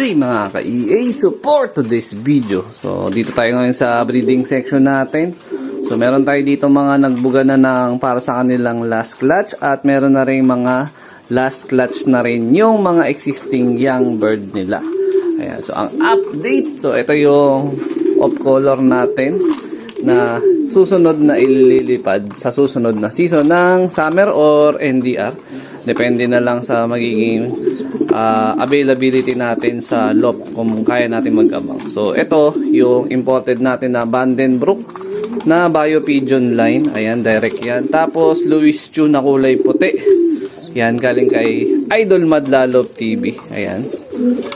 Hey mga ka-EA, support to this video. So dito tayo ngayon sa breeding section natin. So meron tayo dito mga nagbuga na ng para sa kanilang last clutch. At meron na rin mga last clutch na rin yung mga existing young bird nila. Ayan, so ang update. So ito yung off color natin na susunod na ililipad sa susunod na season ng summer or NDR. Depende na lang sa magiging availability natin sa loft kung kaya natin mag-abang. So ito yung imported natin na Vandenbroek na Bio Pigeon line. Ayan, direct yan. Tapos Louis Chu na kulay puti. Yan, galing kay Idol Madlalove TV. Ayan.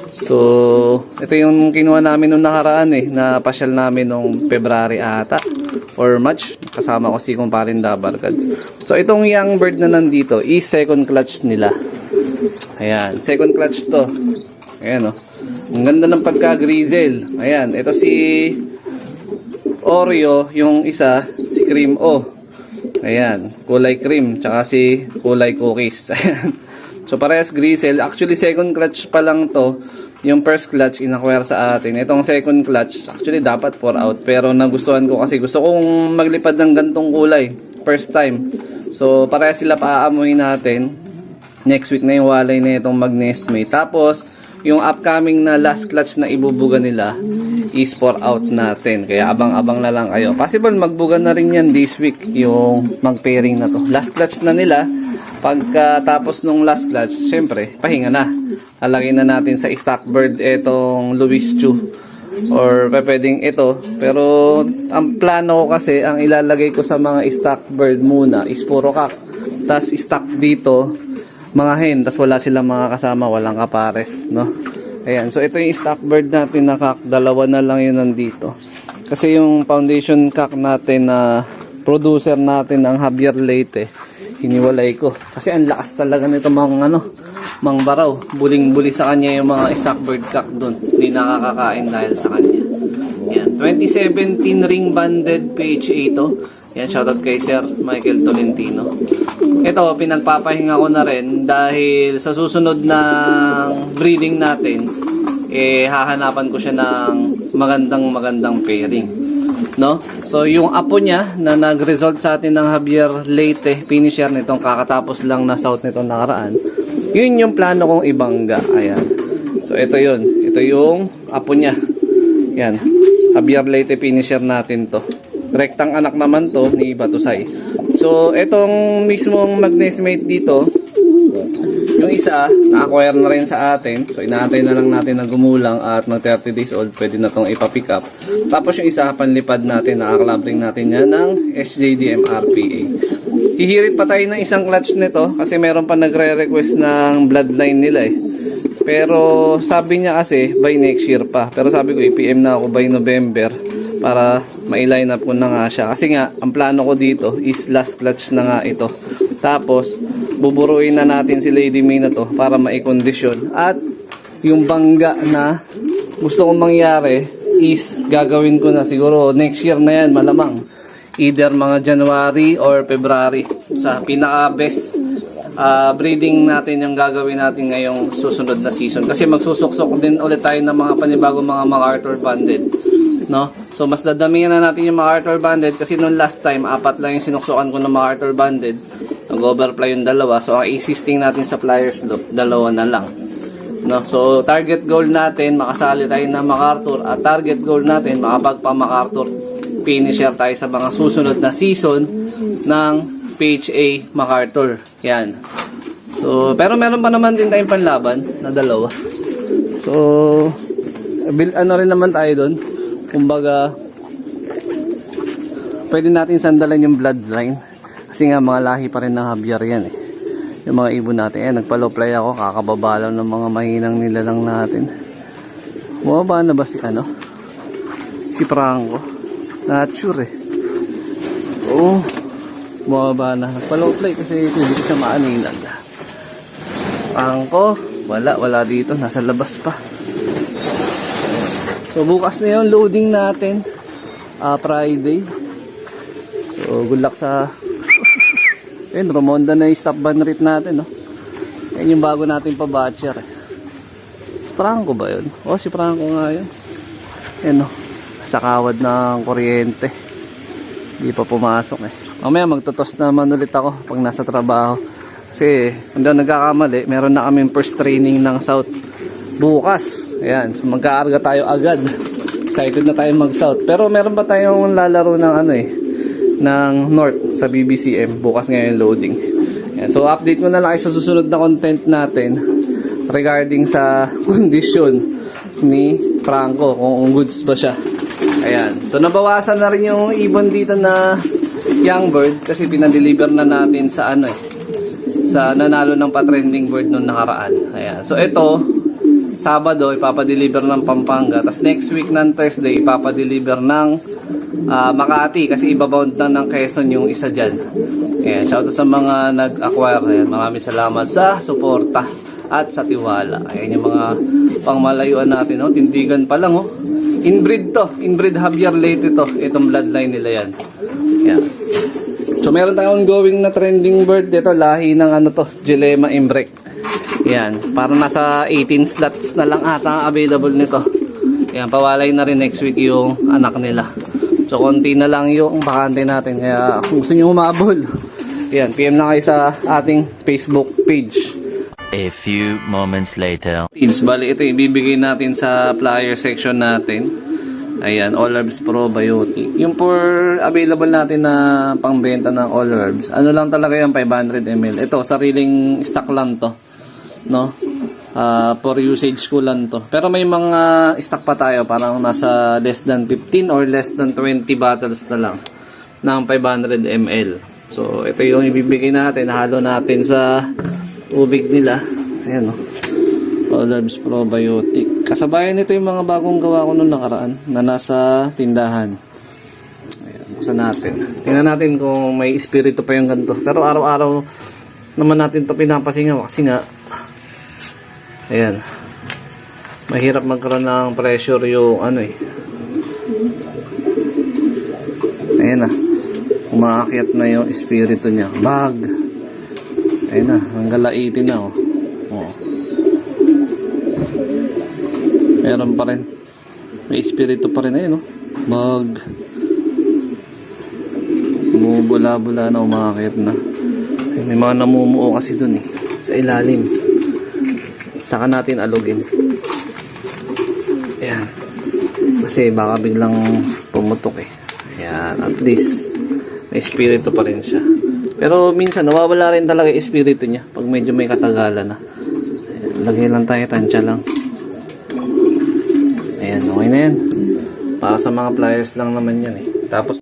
So ito yung kinuha namin nung nakaraan na pasyal namin nung February ata or March. Kasama ko si Kumparin Dabarkads. So itong young bird na nandito is second clutch nila. Ayan, second clutch to. Ayan, oh. Ang ganda ng pagka-grizzle. Ayan, ito si Oreo, yung isa, si Cream O. Ayan, kulay cream, tsaka si kulay cookies. Ayan. So, parehas grizzle. Actually, second clutch pa lang to. Yung first clutch, in-acquire sa atin. Itong second clutch, actually, dapat 4 out. Pero nagustuhan ko kasi gusto kong maglipad ng gantong kulay. First time. So, parehas sila paaamuhin natin. Next week na yung walay na itong mag-nestmate. Tapos, yung upcoming na last clutch na ibubuga nila is 4 out natin. Kaya abang-abang na lang kayo. Possible magbuga na rin yan this week yung mag-pairing na to. Last clutch na nila. Pagkatapos nung last clutch, syempre, pahinga na. Halagin na natin sa stock bird itong Louis Chu. Or pwedeng ito. Pero, ang plano ko kasi, ang ilalagay ko sa mga stock bird muna is puro kak. Tapos stock dito mga hen, tas wala silang mga kasama, walang kapares, no? Ayan, so ito yung stock bird natin na kak, dalawa na lang yun nandito. Kasi yung foundation kak natin na producer natin ng Javier Leyte, hiniwalay ko. Kasi ang lakas talaga nito mga mang baraw. Buling-buli sa kanya yung mga stock bird kak doon. Hindi nakakakain dahil sa kanya. Ayan, 2017 ring banded PHA ito. Yan, shoutout kay Sir Michael Tolentino. Ito, pinagpapahinga ko na rin dahil sa susunod ng breeding natin, hahanapan ko siya ng magandang pairing. No? So, yung apo niya na nag-result sa atin ng Javier Leyte finisher nitong kakatapos lang na south nitong nakaraan, yun yung plano kong ibangga. Ayan. So, ito yun. Ito yung apo niya. Yan. Javier Leyte finisher natin to. Rektang anak naman to ni Batusay. So, itong mismong mag-nestmate dito, yung isa, na-acquire na rin sa atin. So, inaantay na lang natin na gumulang at mag 30 days old, pwede na itong ipapick up. Tapos yung isa, panlipad natin, nakaklabring natin yan ng SJDM RPA. Hihirit pa tayo ng isang clutch nito kasi meron pa nagre-request ng bloodline nila Pero sabi niya kasi, by next year pa. Pero sabi ko, i-PM na ako by November para ma-line up ko na nga siya. Kasi nga, ang plano ko dito is last clutch na nga ito. Tapos, buburuin na natin si Lady May na to para maikondisyon. At yung bangga na gusto kong mangyari is gagawin ko na siguro next year na yan, malamang. Either mga January or February. Sa pinaka-best breeding natin yung gagawin natin ngayong susunod na season. Kasi magsusuksok din ulit tayo ng mga panibagong mga MacArthur banded. No? So, mas dadamihan na natin yung MacArthur banded kasi nung last time, 4 lang yung sinuksukan ko ng MacArthur banded. Nag-overfly yung 2. So, ang existing natin sa flyers loop, 2 na lang. No? So, target goal natin, makasali tayo ng MacArthur. At target goal natin, makapagpa-MacArthur finisher tayo sa mga susunod na season ng PHA MacArthur. Yan. So, pero meron pa naman din tayong panlaban na 2. So, ano rin naman tayo doon. Kumbaga, pwede natin sandalan yung bloodline. Kasi nga, mga lahi pa rin ng Javier yan Yung mga ibon natin. Nagpa-low fly ako. Kakababa lang ng mga mahinang nilalang natin. Bumaba na ba si si Franco? Not sure Oo. Bumaba na. Nagpa-low fly kasi hindi ko siya maaninag. Franco, wala dito. Nasa labas pa. So, bukas na yung loading natin. Friday. So, good luck sa Ayun, Romonda na yung stop ban rate natin, no? Yan yung bago natin pa-batcher. Franco ba yun? O, si Franco nga yun. Yan o. Sa kawad ng kuryente. Hindi pa pumasok eh. Mamaya magtutos naman ulit ako pag nasa trabaho. Kasi kung daw nagkakamali, meron na kaming first training ng South bukas. Ayan. So magkaarga tayo agad. Excited na tayo mag-South. Pero meron pa tayong lalaro ng ano eh, ng North sa BBCM. Bukas ngayon loading. Ayan. So update ko na lang sa susunod na content natin regarding sa kondisyon ni Franco, kung goods ba siya. Ayan. So nabawasan na rin yung ibon dito na young bird kasi pinadeliver na natin sa ano eh, sa nanalo ng pa-trending bird nung nakaraan. Ayan. So ito, Sabado ipapadeliver ng Pampanga. Tapos next week ng Thursday ipapadeliver ng Makati kasi ibabound na ng Quezon yung isa dyan. Ayan. Shoutout sa mga nag-acquire. Ayan. Maraming salamat sa suporta at sa tiwala. Ayan yung mga pangmalayuan natin. Oh. Tindigan pa lang. Oh. Inbreed to. Inbreed Javier Leyte to. Itong bloodline nila yan. Ayan. So meron tayong ongoing na trending bird dito. Lahi ng ano to. Gilema Imbrek. Ayan. Parang nasa 18 slots na lang ata available nito. Ayan. Pawalay na rin next week yung anak nila. So konti na lang yung bakante natin. Kaya kung gusto nyo humabol, ayan. PM na kayo sa ating Facebook page. A few moments later. Bali ito ibibigay natin sa flyer section natin. Ayan, All Herbs Probiotic. Yung for available natin na pangbenta ng All Herbs, ano lang talaga yung 500 ml. Ito, sariling stock lang to. No? For usage ko lang to. Pero may mga stock pa tayo, parang nasa less than 15 or less than 20 bottles na lang ng 500 ml. So, ito yung ibibigay natin. Halo natin sa ubig nila. Ayan o. All Herbs Probiotic. Kasabayan nito yung mga bagong gawa ko nung nakaraan na nasa tindahan. Ayan, buksan natin. Tingnan natin kung may espiritu pa yung ganito. Pero araw-araw naman natin ito pinapasingaw kasi nga ayan, mahirap magkaroon ng pressure yung ano eh. Ayan na. Umaakyat na yung espiritu niya. Bag. Ayan na. Hanggang laitin na oh. Oh. Meron pa rin. May espiritu pa rin. Ayan oh. Bag. Bumubula-bula na. Umaakyat na. May mga namumuo kasi dun eh. Sa ilalim. Saka natin alugin. Ayan. Kasi baka biglang pumutok eh. Ayan. At least may espiritu pa rin siya. Pero minsan nawawala rin talaga yung espiritu niya pag medyo may katagalan na. Ayan. Lagay lang tayo. Tansya lang. Ayan. Okay na yan. Para sa mga pliers lang naman yan eh. Tapos